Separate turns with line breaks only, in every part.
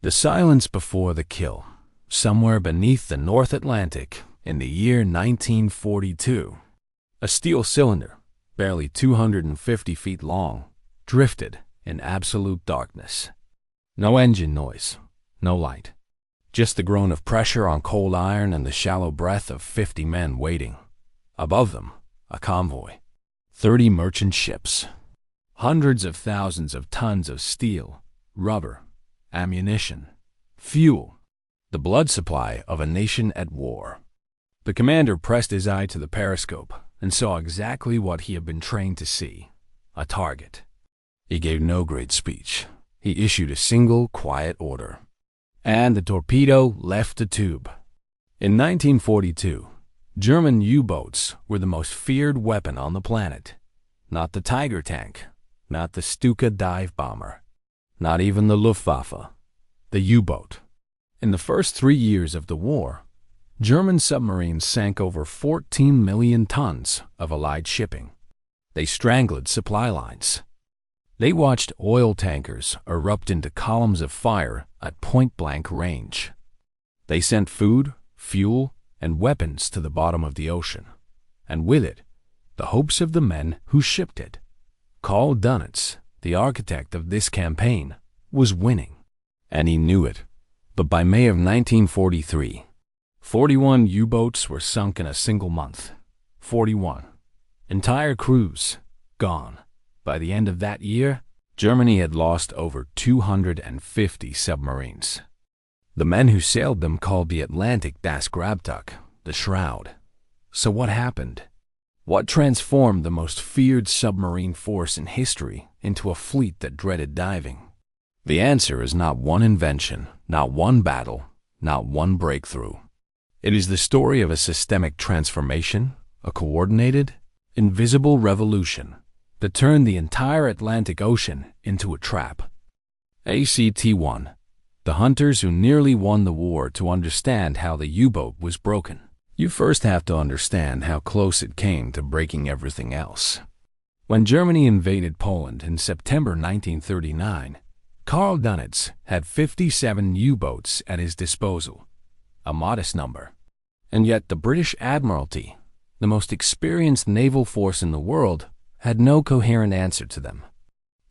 The silence before the kill, somewhere beneath the North Atlantic in the year 1942. A steel cylinder, barely 250 feet long, drifted in absolute darkness. No engine noise, no light. Just the groan of pressure on cold iron and the shallow breath of 50 men waiting. Above them, a convoy. 30 merchant ships. Hundreds of thousands of tons of steel, rubber, ammunition, fuel. The blood supply of a nation at war. The commander pressed his eye to the periscope and saw exactly what he had been trained to see. A target. He gave no great speech. He issued a single, quiet order. And the torpedo left the tube. In 1942, German U-boats were the most feared weapon on the planet. Not the Tiger tank, not the Stuka dive bomber, not even the Luftwaffe, the U-boat. In the first 3 years of the war, German submarines sank over 14 million tons of Allied shipping. They strangled supply lines. They watched oil tankers erupt into columns of fire at point-blank range. They sent food, fuel, and weapons to the bottom of the ocean, and with it, the hopes of the men who shipped it. Carl Dönitz, the architect of this campaign, was winning, and he knew it. But by May of 1943, 41 U-boats were sunk in a single month. 41. Entire crews gone. By the end of that year, Germany had lost over 250 submarines. The men who sailed them called the Atlantic das Grabtuch, the Shroud. So what happened? What transformed the most feared submarine force in history into a fleet that dreaded diving? The answer is not one invention, not one battle, not one breakthrough. It is the story of a systemic transformation, a coordinated, invisible revolution that turned the entire Atlantic Ocean into a trap. ACT-1, the hunters who nearly won the war. To understand how the U-boat was broken, you first have to understand how close it came to breaking everything else. When Germany invaded Poland in September 1939, Carl Dönitz had 57 U-boats at his disposal, a modest number. And yet the British Admiralty, the most experienced naval force in the world, had no coherent answer to them.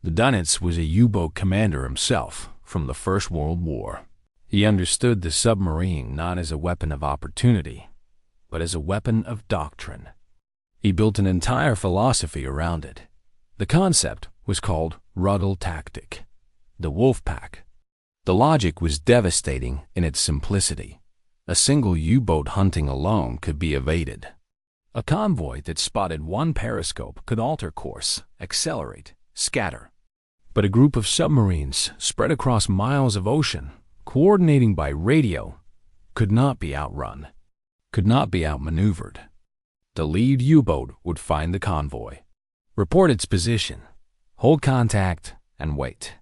The Dönitz was a U-boat commander himself from the First World War. He understood the submarine not as a weapon of opportunity, but as a weapon of doctrine. He built an entire philosophy around it. The concept was called Ruddle Tactic, the wolf pack. The logic was devastating in its simplicity. A single U-boat hunting alone could be evaded. A convoy that spotted one periscope could alter course, accelerate, scatter. But a group of submarines spread across miles of ocean, coordinating by radio, could not be outrun, could not be outmaneuvered. The lead U-boat would find the convoy, report its position, hold contact, and wait.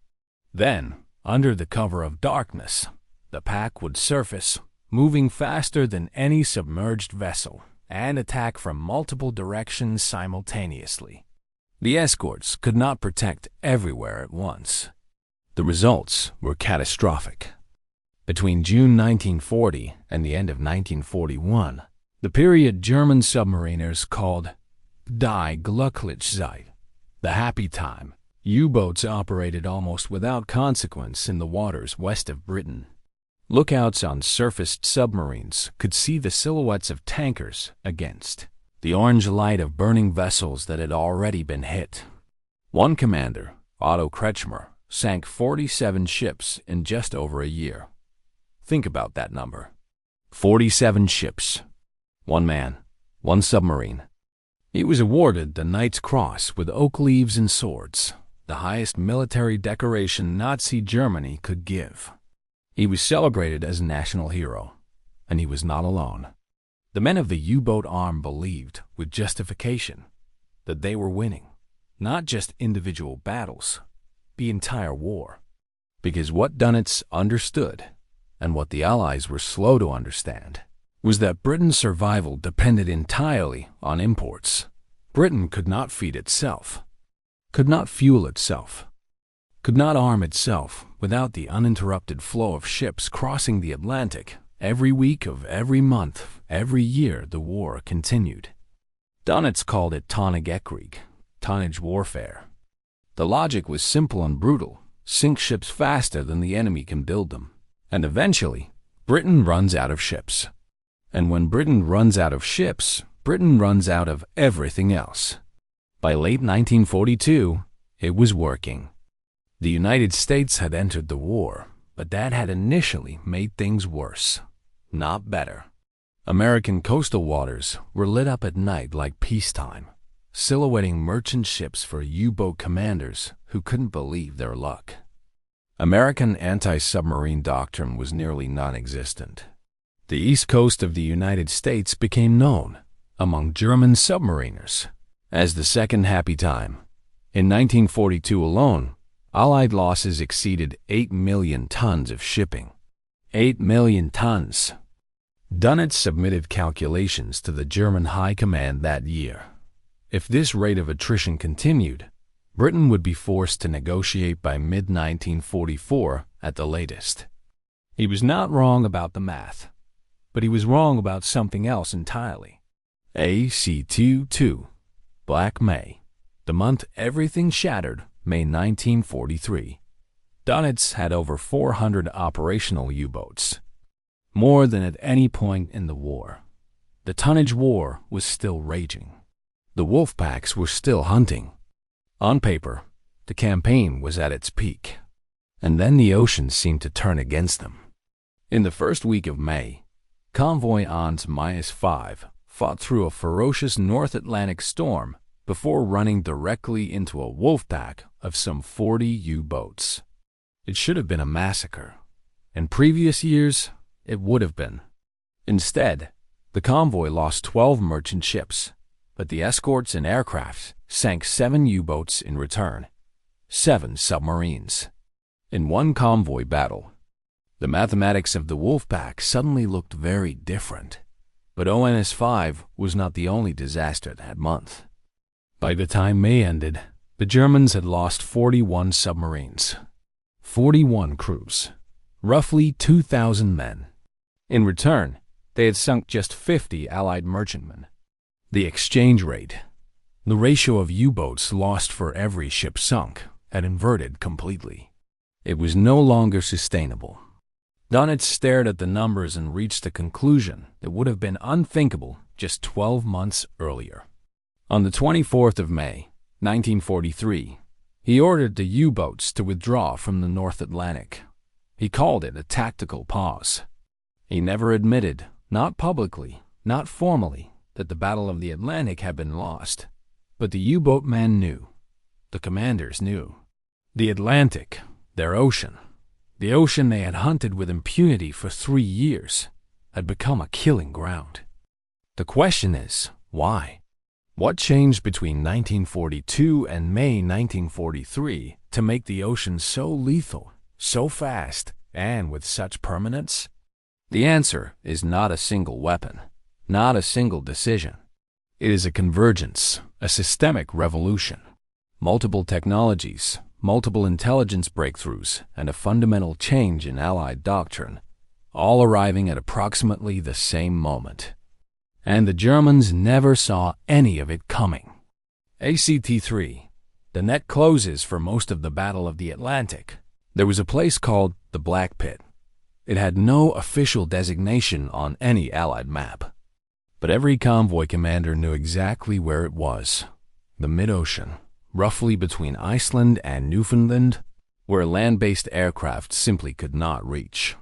Then, under the cover of darkness, the pack would surface, moving faster than any submerged vessel, and attack from multiple directions simultaneously. The escorts could not protect everywhere at once. The results were catastrophic. Between June 1940 and the end of 1941, the period German submariners called Die Glückliche, the happy time, U-boats operated almost without consequence in the waters west of Britain. Lookouts on surfaced submarines could see the silhouettes of tankers against the orange light of burning vessels that had already been hit. One commander, Otto Kretschmer, sank 47 ships in just over a year. Think about that number. 47 ships. One man, one submarine. He was awarded the Knight's Cross with oak leaves and swords, the highest military decoration Nazi Germany could give. He was celebrated as a national hero, and he was not alone. The men of the U-boat arm believed, with justification, that they were winning, not just individual battles, the entire war. Because what Dönitz understood, and what the Allies were slow to understand, was that Britain's survival depended entirely on imports. Britain could not feed itself, could not fuel itself. could not arm itself without the uninterrupted flow of ships crossing the Atlantic. Every week of every month, every year, the war continued. Dönitz called it Tonnagekrieg, tonnage warfare. The logic was simple and brutal. Sink ships faster than the enemy can build them. And eventually, Britain runs out of ships. And when Britain runs out of ships, Britain runs out of everything else. By late 1942, it was working. The United States had entered the war, but that had initially made things worse, not better. American coastal waters were lit up at night like peacetime, silhouetting merchant ships for U-boat commanders who couldn't believe their luck. American anti-submarine doctrine was nearly non-existent. The east coast of the United States became known, among German submariners, as the Second Happy Time. In 1942 alone, Allied losses exceeded 8 million tons of shipping. 8 million tons! Dönitz submitted calculations to the German High Command that year. If this rate of attrition continued, Britain would be forced to negotiate by mid-1944 at the latest. He was not wrong about the math, but he was wrong about something else entirely. AC-2, Black May, the month everything shattered, May 1943. Dönitz had over 400 operational U-boats, more than at any point in the war. The tonnage war was still raging. The wolf packs were still hunting. On paper, the campaign was at its peak. And then the ocean seemed to turn against them. In the first week of May, Convoy Ons-5 fought through a ferocious North Atlantic storm before running directly into a wolf pack of some 40 U-boats. It should have been a massacre. In previous years, it would have been. Instead, the convoy lost 12 merchant ships, but the escorts and aircraft sank 7 U-boats in return, 7 submarines. In one convoy battle, the mathematics of the wolf pack suddenly looked very different. But ONS-5 was not the only disaster that month. By the time May ended, the Germans had lost 41 submarines, 41 crews, roughly 2,000 men. In return, they had sunk just 50 Allied merchantmen. The exchange rate, the ratio of U-boats lost for every ship sunk, had inverted completely. It was no longer sustainable. Dönitz stared at the numbers and reached a conclusion that would have been unthinkable just 12 months earlier. On the 24th of May, 1943, he ordered the U-boats to withdraw from the North Atlantic. He called it a tactical pause. He never admitted, not publicly, not formally, that the Battle of the Atlantic had been lost. But the U-boat men knew. The commanders knew. The Atlantic, their ocean, the ocean they had hunted with impunity for 3 years, had become a killing ground. The question is, why? What changed between 1942 and May 1943 to make the ocean so lethal, so fast, and with such permanence? The answer is not a single weapon, not a single decision. It is a convergence, a systemic revolution. Multiple technologies, multiple intelligence breakthroughs, and a fundamental change in Allied doctrine, all arriving at approximately the same moment. And the Germans never saw any of it coming. ACT-3. The net closes for most of the Battle of the Atlantic. There was a place called the Black Pit. It had no official designation on any Allied map. But every convoy commander knew exactly where it was. The mid-ocean, roughly between Iceland and Newfoundland, where land-based aircraft simply could not reach.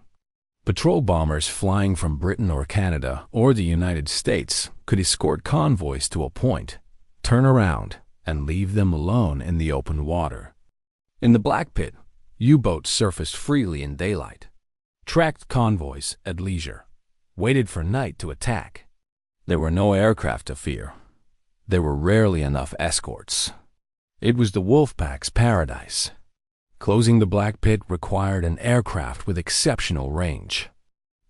Patrol bombers flying from Britain or Canada or the United States could escort convoys to a point, turn around, and leave them alone in the open water. In the Black Pit, U-boats surfaced freely in daylight, tracked convoys at leisure, waited for night to attack. There were no aircraft to fear. There were rarely enough escorts. It was the Wolfpack's paradise. Closing the Black Pit required an aircraft with exceptional range.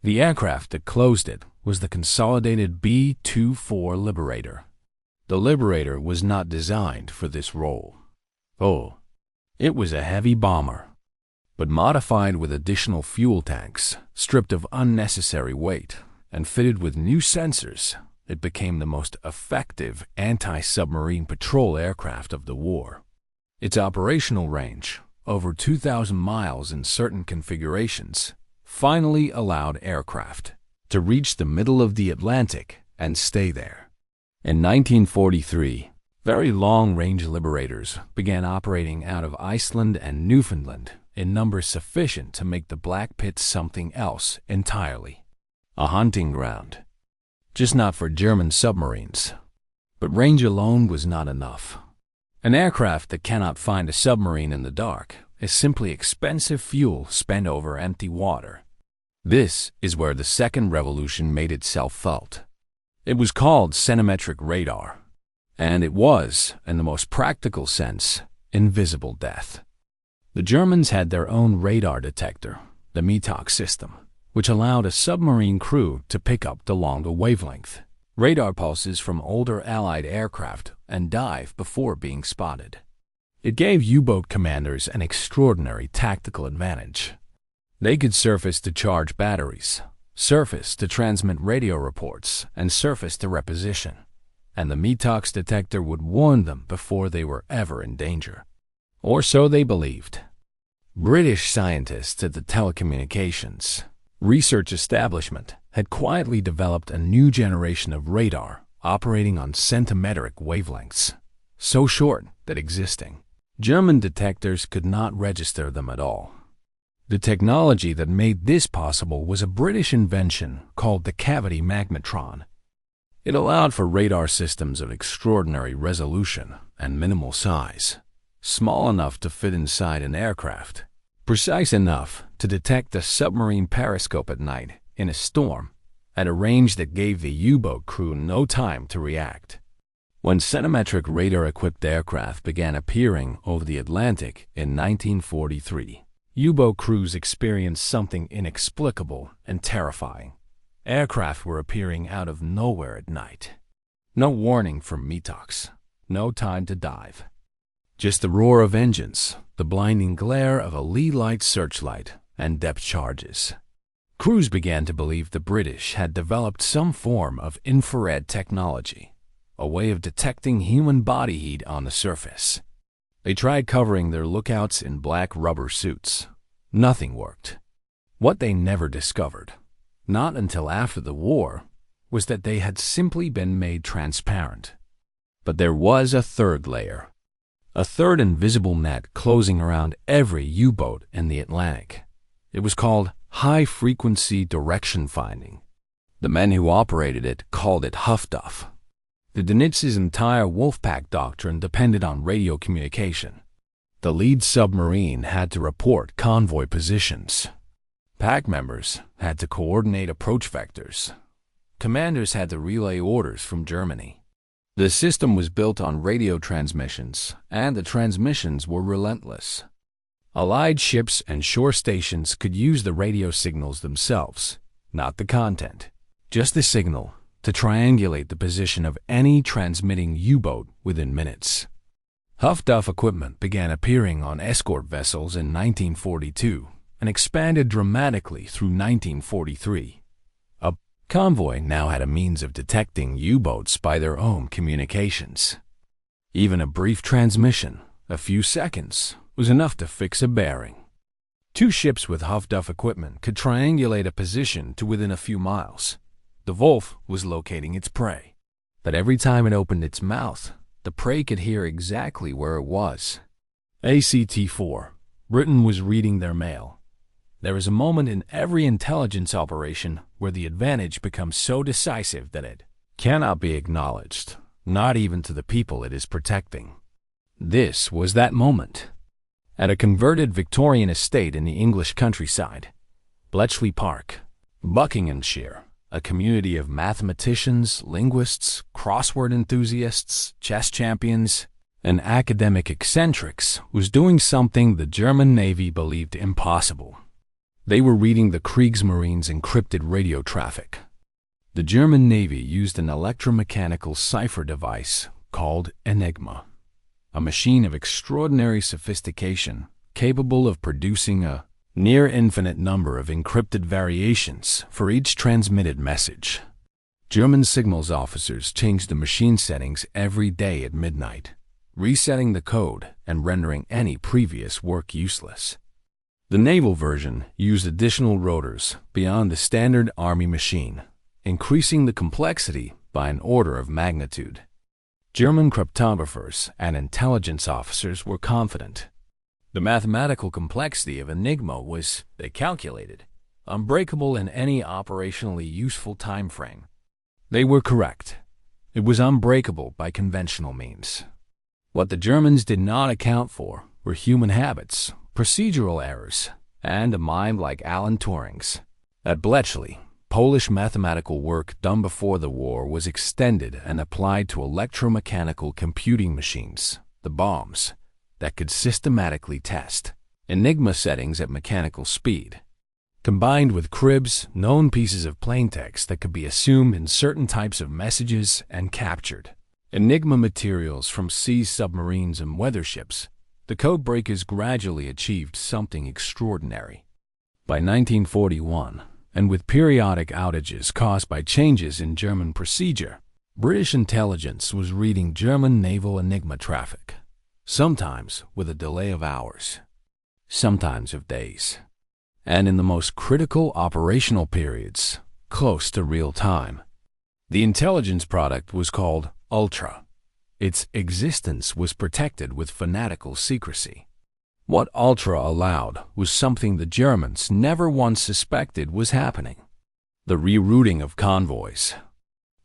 The aircraft that closed it was the Consolidated B-24 Liberator. The Liberator was not designed for this role. Oh, It was a heavy bomber, but modified with additional fuel tanks, stripped of unnecessary weight, and fitted with new sensors. It became the most effective anti-submarine patrol aircraft of the war. Its operational range, over 2,000 miles in certain configurations, finally allowed aircraft to reach the middle of the Atlantic and stay there. In 1943, very long-range Liberators began operating out of Iceland and Newfoundland in numbers sufficient to make the Black Pit something else entirely. A hunting ground. Just not for German submarines. But range alone was not enough. An aircraft that cannot find a submarine in the dark is simply expensive fuel spent over empty water. This is where the second revolution made itself felt. It was called centimetric radar, and it was, in the most practical sense, invisible death. The Germans had their own radar detector, the METOC system, which allowed a submarine crew to pick up the longer wavelength radar pulses from older Allied aircraft and dive before being spotted. It gave U-boat commanders an extraordinary tactical advantage. They could surface to charge batteries, surface to transmit radio reports, and surface to reposition, and the METOX detector would warn them before they were ever in danger. Or so they believed. British scientists at the telecommunications research establishment had quietly developed a new generation of radar operating on centimetric wavelengths, so short that existing German detectors could not register them at all. The technology that made this possible was a British invention called the cavity magnetron. It allowed for radar systems of extraordinary resolution and minimal size, small enough to fit inside an aircraft, precise enough to detect a submarine periscope at night in a storm at a range that gave the U-boat crew no time to react. When centimetric radar-equipped aircraft began appearing over the Atlantic in 1943, U-boat crews experienced something inexplicable and terrifying. Aircraft were appearing out of nowhere at night. No warning from METOX, no time to dive. Just the roar of engines, the blinding glare of a lee-light searchlight, and depth charges. Crews began to believe the British had developed some form of infrared technology, a way of detecting human body heat on the surface. They tried covering their lookouts in black rubber suits. Nothing worked. What they never discovered, not until after the war, was that they had simply been made transparent. But there was a third layer. A third invisible net closing around every U-boat in the Atlantic. It was called high-frequency direction finding. The men who operated it called it Huff-Duff. The Donitz's entire Wolfpack doctrine depended on radio communication. The lead submarine had to report convoy positions. Pack members had to coordinate approach vectors. Commanders had to relay orders from Germany. The system was built on radio transmissions, and the transmissions were relentless. Allied ships and shore stations could use the radio signals themselves, not the content, just the signal, to triangulate the position of any transmitting U-boat within minutes. Huff-Duff equipment began appearing on escort vessels in 1942 and expanded dramatically through 1943. A convoy now had a means of detecting U-boats by their own communications. Even a brief transmission, a few seconds, was enough to fix a bearing. Two ships with Huff-Duff equipment could triangulate a position to within a few miles. The wolf was locating its prey, but every time it opened its mouth, the prey could hear exactly where it was. ACT-4. Britain was reading their mail. There is a moment in every intelligence operation where the advantage becomes so decisive that it cannot be acknowledged, not even to the people it is protecting. This was that moment. At a converted Victorian estate in the English countryside, Bletchley Park, Buckinghamshire, a community of mathematicians, linguists, crossword enthusiasts, chess champions, and academic eccentrics, was doing something the German Navy believed impossible. They were reading the Kriegsmarine's encrypted radio traffic. The German Navy used an electromechanical cipher device called Enigma. a machine of extraordinary sophistication, capable of producing a near infinite number of encrypted variations for each transmitted message. German signals officers changed the machine settings every day at midnight, resetting the code and rendering any previous work useless. The naval version used additional rotors beyond the standard Army machine, increasing the complexity by an order of magnitude. German cryptographers and intelligence officers were confident. The mathematical complexity of Enigma was, they calculated, unbreakable in any operationally useful time frame. They were correct. It was unbreakable by conventional means. What the Germans did not account for were human habits, procedural errors, and a mind like Alan Turing's. At Bletchley, Polish mathematical work done before the war was extended and applied to electromechanical computing machines, the bombs, that could systematically test Enigma settings at mechanical speed. Combined with cribs, known pieces of plaintext that could be assumed in certain types of messages and captured Enigma materials from sea submarines and weather ships, the code breakers gradually achieved something extraordinary. By 1941, and with periodic outages caused by changes in German procedure, British intelligence was reading German naval Enigma traffic, sometimes with a delay of hours, sometimes of days, and in the most critical operational periods, close to real time. The intelligence product was called Ultra. Its existence was protected with fanatical secrecy. What Ultra allowed was something the Germans never once suspected was happening: the rerouting of convoys.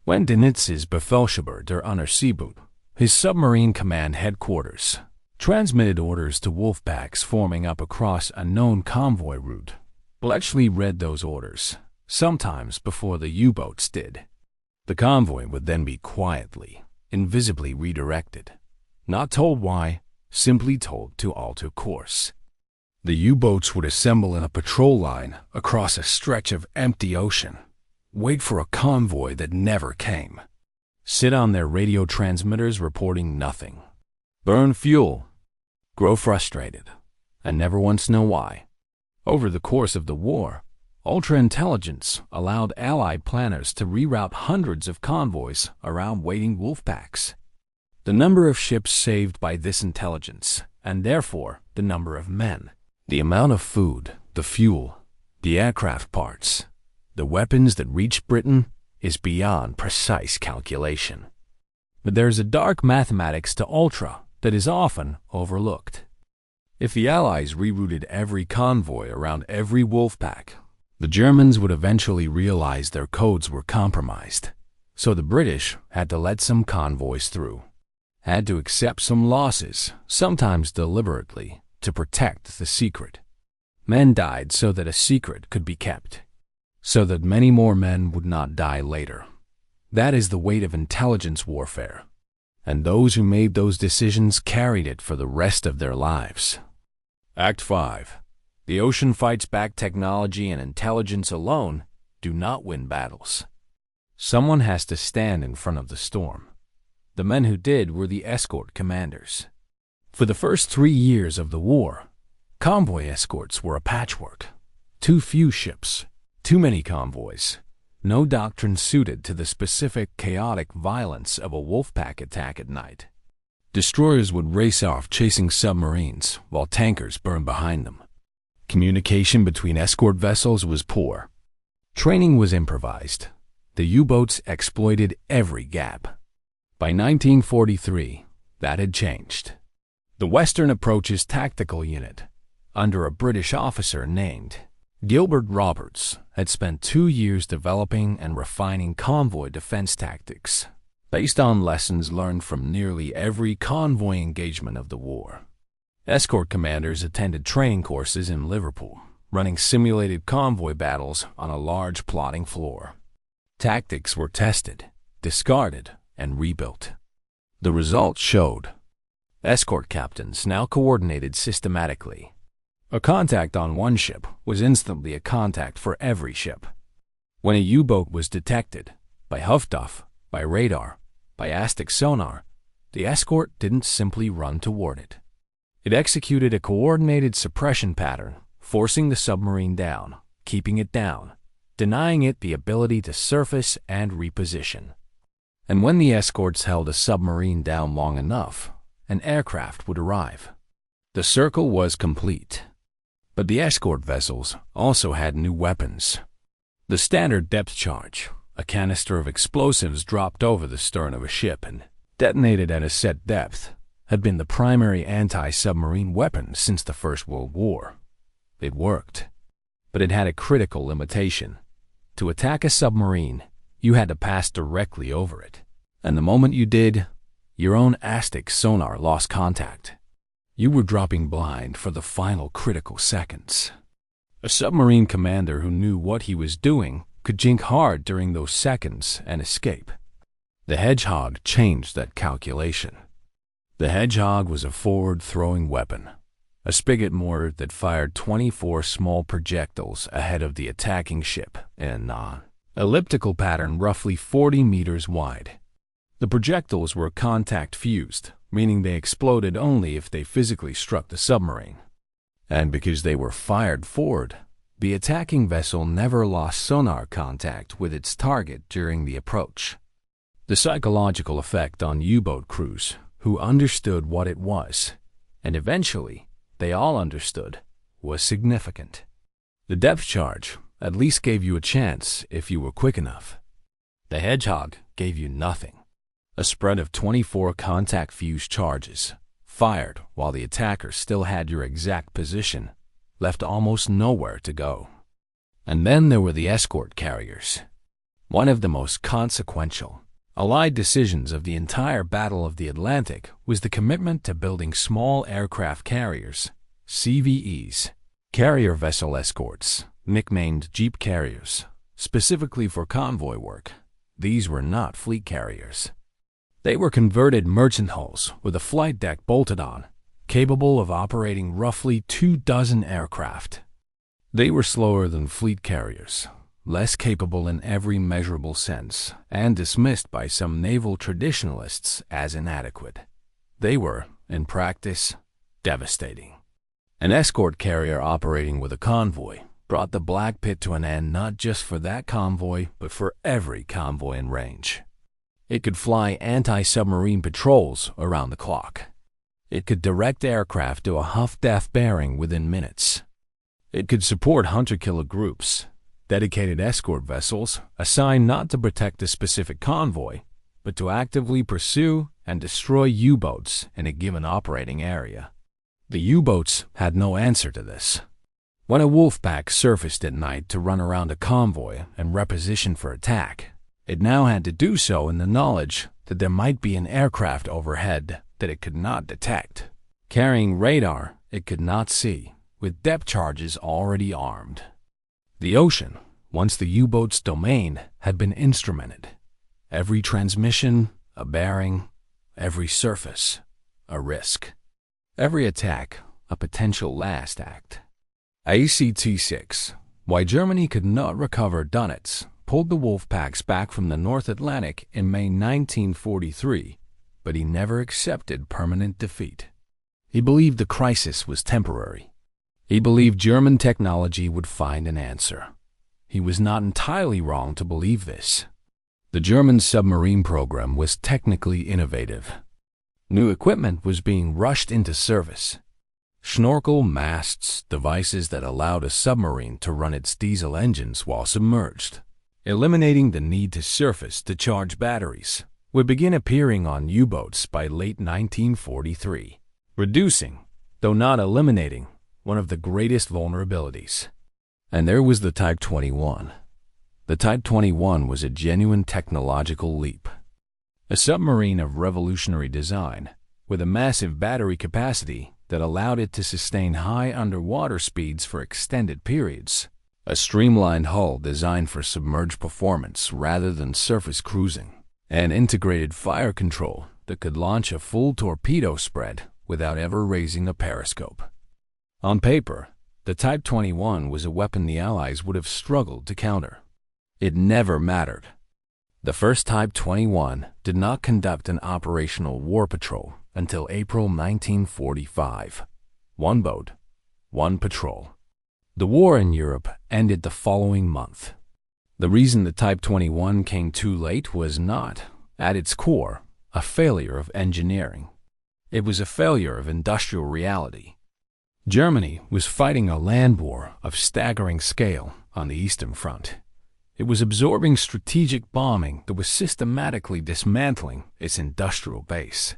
When Donitz's Befehlshaber der Unterseeboot, his submarine command headquarters, transmitted orders to wolfpacks forming up across a known convoy route, Bletchley read those orders, sometimes before the U-boats did. The convoy would then be quietly, invisibly redirected, not told why, simply told to alter course. The U-boats would assemble in a patrol line across a stretch of empty ocean, wait for a convoy that never came, sit on their radio transmitters reporting nothing, burn fuel, grow frustrated, and never once know why. Over the course of the war, ultra-intelligence allowed Allied planners to reroute hundreds of convoys around waiting wolfpacks. The number of ships saved by this intelligence, and therefore the number of men, the amount of food, the fuel, the aircraft parts, the weapons that reached Britain, is beyond precise calculation. But there's a dark mathematics to Ultra that is often overlooked. If the Allies rerouted every convoy around every wolfpack, the Germans would eventually realize their codes were compromised. So the British had to let some convoys through, had to accept some losses, sometimes deliberately, to protect the secret. Men died so that a secret could be kept, so that many more men would not die later. That is the weight of intelligence warfare, and those who made those decisions carried it for the rest of their lives. Act 5. The ocean fights back. Technology and intelligence alone do not win battles. Someone has to stand in front of the storm. The men who did were the escort commanders. For the first 3 years of the war, convoy escorts were a patchwork. Too few ships, too many convoys, no doctrine suited to the specific chaotic violence of a wolfpack attack at night. Destroyers would race off chasing submarines while tankers burned behind them. Communication between escort vessels was poor. Training was improvised. The U-boats exploited every gap. By 1943, that had changed. The Western Approaches Tactical Unit, under a British officer named Gilbert Roberts, had spent 2 years developing and refining convoy defense tactics, based on lessons learned from nearly every convoy engagement of the war. Escort commanders attended training courses in Liverpool, running simulated convoy battles on a large plotting floor. Tactics were tested, discarded, and rebuilt. The results showed. Escort captains now coordinated systematically. A contact on one ship was instantly a contact for every ship. When a U-boat was detected, by Huffduff, by radar, by Aztec sonar, The Escort didn't simply run toward it. It executed a coordinated suppression pattern, forcing the submarine down, keeping it down, denying it the ability to surface and reposition. And when the escorts held a submarine down long enough, an aircraft would arrive. The circle was complete. But the escort vessels also had new weapons. The standard depth charge, a canister of explosives dropped over the stern of a ship and detonated at a set depth, had been the primary anti-submarine weapon since the First World War. It worked, but it had a critical limitation. To attack a submarine, you had to pass directly over it, and the moment you did, your own Aztec sonar lost contact. You were dropping blind for the final critical seconds. A submarine commander who knew what he was doing could jink hard during those seconds and escape. The Hedgehog changed that calculation. The Hedgehog was a forward-throwing weapon, a spigot mortar that fired 24 small projectiles ahead of the attacking ship in an elliptical pattern roughly 40 meters wide. The projectiles were contact-fused, meaning they exploded only if they physically struck the submarine. And because they were fired forward, the attacking vessel never lost sonar contact with its target during the approach. The psychological effect on U-boat crews, who understood what it was, and eventually they all understood, was significant. The depth charge at least gave you a chance if you were quick enough. The Hedgehog gave you nothing. A spread of 24 contact-fused charges, fired while the attacker still had your exact position, left almost nowhere to go. And then there were the escort carriers. One of the most consequential, Allied decisions of the entire Battle of the Atlantic was the commitment to building small aircraft carriers, CVEs, carrier vessel escorts, nicknamed Jeep carriers, specifically for convoy work. These were not fleet carriers. They were converted merchant hulls with a flight deck bolted on, capable of operating roughly 24 aircraft. They were slower than fleet carriers, less capable in every measurable sense, and dismissed by some naval traditionalists as inadequate. They were, in practice, devastating. An escort carrier operating with a convoy brought the Black Pit to an end not just for that convoy, but for every convoy in range. It could fly anti-submarine patrols around the clock. It could direct aircraft to a Huff-Death bearing within minutes. It could support hunter-killer groups, dedicated escort vessels assigned not to protect a specific convoy, but to actively pursue and destroy U-boats in a given operating area. The U-boats had no answer to this. When a wolf pack surfaced at night to run around a convoy and reposition for attack, it now had to do so in the knowledge that there might be an aircraft overhead that it could not detect, carrying radar it could not see, with depth charges already armed. The ocean, once the U-boat's domain, had been instrumented. Every transmission, a bearing, every surface, a risk. Every attack, a potential last act. ACT-6, why Germany could not recover Donetsk, pulled the wolf packs back from the North Atlantic in May 1943, but he never accepted permanent defeat. He believed the crisis was temporary. He believed German technology would find an answer. He was not entirely wrong to believe this. The German submarine program was technically innovative. New equipment was being rushed into service. Snorkel masts, devices that allowed a submarine to run its diesel engines while submerged, eliminating the need to surface to charge batteries, would begin appearing on U-boats by late 1943, reducing, though not eliminating, one of the greatest vulnerabilities. And there was the Type 21. The Type 21 was a genuine technological leap. A submarine of revolutionary design, with a massive battery capacity that allowed it to sustain high underwater speeds for extended periods. A streamlined hull designed for submerged performance rather than surface cruising. And integrated fire control that could launch a full torpedo spread without ever raising a periscope. On paper, the Type 21 was a weapon the Allies would have struggled to counter. It never mattered. The first Type 21 did not conduct an operational war patrol until April 1945. One boat, one patrol. The war in Europe ended the following month. The reason the Type 21 came too late was not, at its core, a failure of engineering. It was a failure of industrial reality. Germany was fighting a land war of staggering scale on the Eastern Front. It was absorbing strategic bombing that was systematically dismantling its industrial base.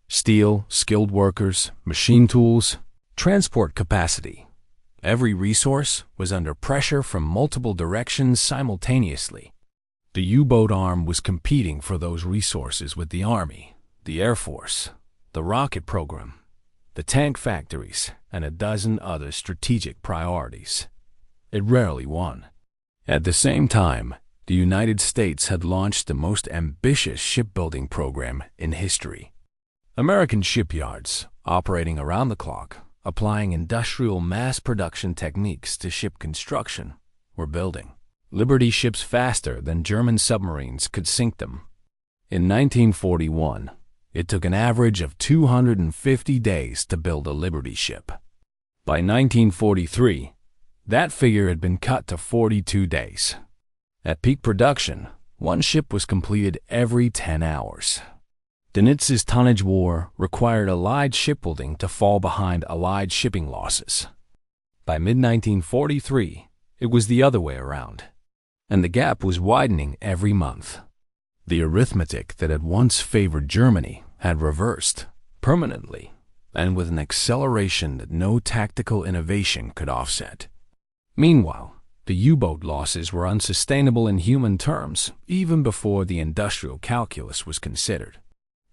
Steel, skilled workers, machine tools, transport capacity. Every resource was under pressure from multiple directions simultaneously. The U-boat arm was competing for those resources with the Army, the Air Force, the rocket program, the tank factories, and a dozen other strategic priorities. It rarely won. At the same time, the United States had launched the most ambitious shipbuilding program in history. American shipyards, operating around the clock, applying industrial mass production techniques to ship construction, were building Liberty ships faster than German submarines could sink them. In 1941, it took an average of 250 days to build a Liberty ship. By 1943, that figure had been cut to 42 days. At peak production, one ship was completed every 10 hours. Donitz's tonnage war required Allied shipbuilding to fall behind Allied shipping losses. By mid-1943, it was the other way around, and the gap was widening every month. The arithmetic that had once favored Germany had reversed permanently, and with an acceleration that no tactical innovation could offset. Meanwhile, the U-boat losses were unsustainable in human terms even before the industrial calculus was considered.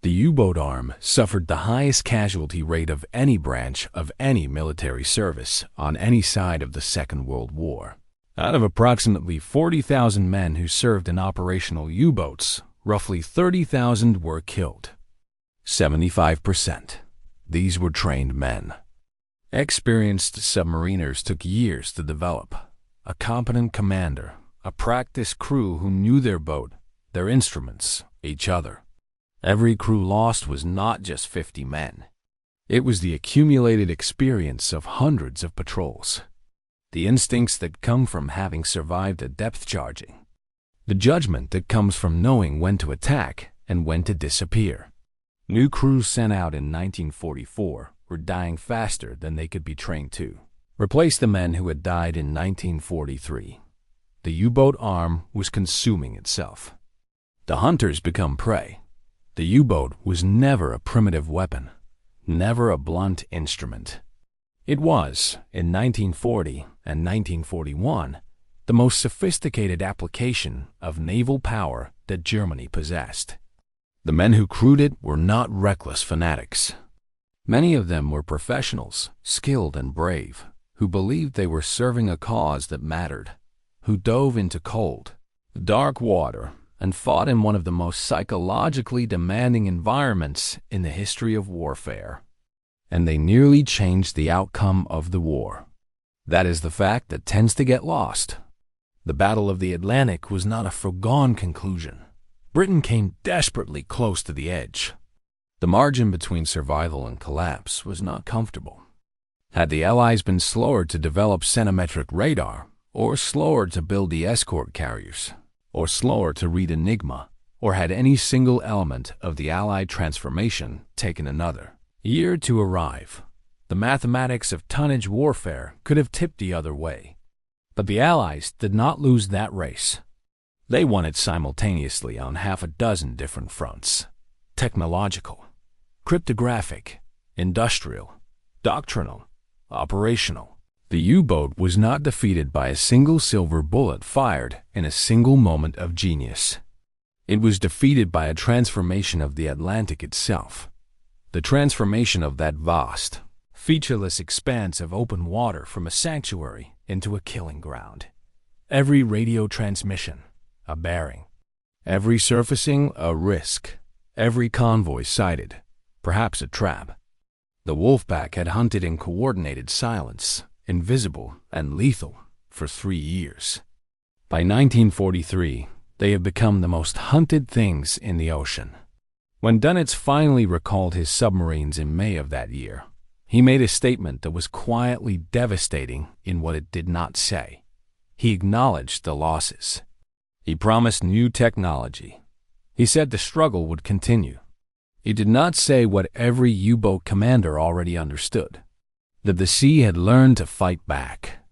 The U-boat arm suffered the highest casualty rate of any branch of any military service on any side of the Second World War. Out of approximately 40,000 men who served in operational U-boats, roughly 30,000 were killed. 75%. These were trained men. Experienced submariners took years to develop. A competent commander, a practiced crew who knew their boat, their instruments, each other. Every crew lost was not just 50 men. It was the accumulated experience of hundreds of patrols. The instincts that come from having survived a depth charging. The judgment that comes from knowing when to attack and when to disappear. New crews sent out in 1944 were dying faster than they could be trained to. Replace the men who had died in 1943. The U-boat arm was consuming itself. The hunters become prey. The U-boat was never a primitive weapon, never a blunt instrument. It was, in 1940 and 1941, the most sophisticated application of naval power that Germany possessed. The men who crewed it were not reckless fanatics. Many of them were professionals, skilled and brave, who believed they were serving a cause that mattered, who dove into cold, dark water and fought in one of the most psychologically demanding environments in the history of warfare. And they nearly changed the outcome of the war. That is the fact that tends to get lost. The Battle of the Atlantic was not a foregone conclusion. Britain came desperately close to the edge. The margin between survival and collapse was not comfortable. Had the Allies been slower to develop centimetric radar, or slower to build the Escort carriers, or slower to read Enigma, or had any single element of the Allied transformation taken another year to arrive, the mathematics of tonnage warfare could have tipped the other way. But the Allies did not lose that race. They won it simultaneously on half a dozen different fronts: technological, cryptographic, industrial, doctrinal, operational. The U-boat was not defeated by a single silver bullet fired in a single moment of genius. It was defeated by a transformation of the Atlantic itself. The transformation of that vast, featureless expanse of open water from a sanctuary into a killing ground. Every radio transmission, a bearing. Every surfacing, a risk. Every convoy sighted, perhaps a trap. The wolf pack had hunted in coordinated silence, invisible and lethal, for 3 years. By 1943, They have become the most hunted things in the ocean. When Dunitz finally recalled his submarines in May of that year, he made a statement that was quietly devastating in what it did not say. He acknowledged the losses. He promised new technology. He said the struggle would continue. He did not say what every U-boat commander already understood, that the sea had learned to fight back,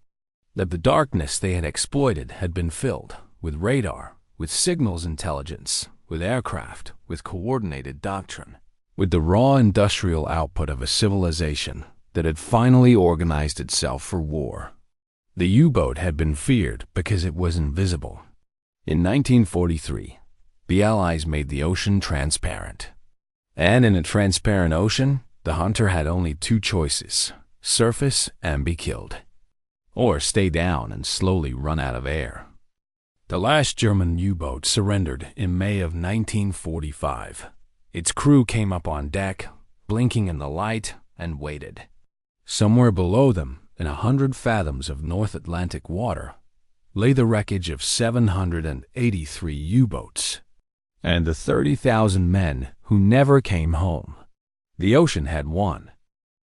that the darkness they had exploited had been filled with radar, with signals intelligence, with aircraft, with coordinated doctrine, with the raw industrial output of a civilization that had finally organized itself for war. The U-boat had been feared because it was invisible. In 1943, the Allies made the ocean transparent. And in a transparent ocean, the hunter had only two choices: surface and be killed, or stay down and slowly run out of air. The last German U-boat surrendered in May of 1945. Its crew came up on deck, blinking in the light, and waited. Somewhere below them, in 100 fathoms of North Atlantic water, lay the wreckage of 783 U-boats, and the 30,000 men who never came home. The ocean had won.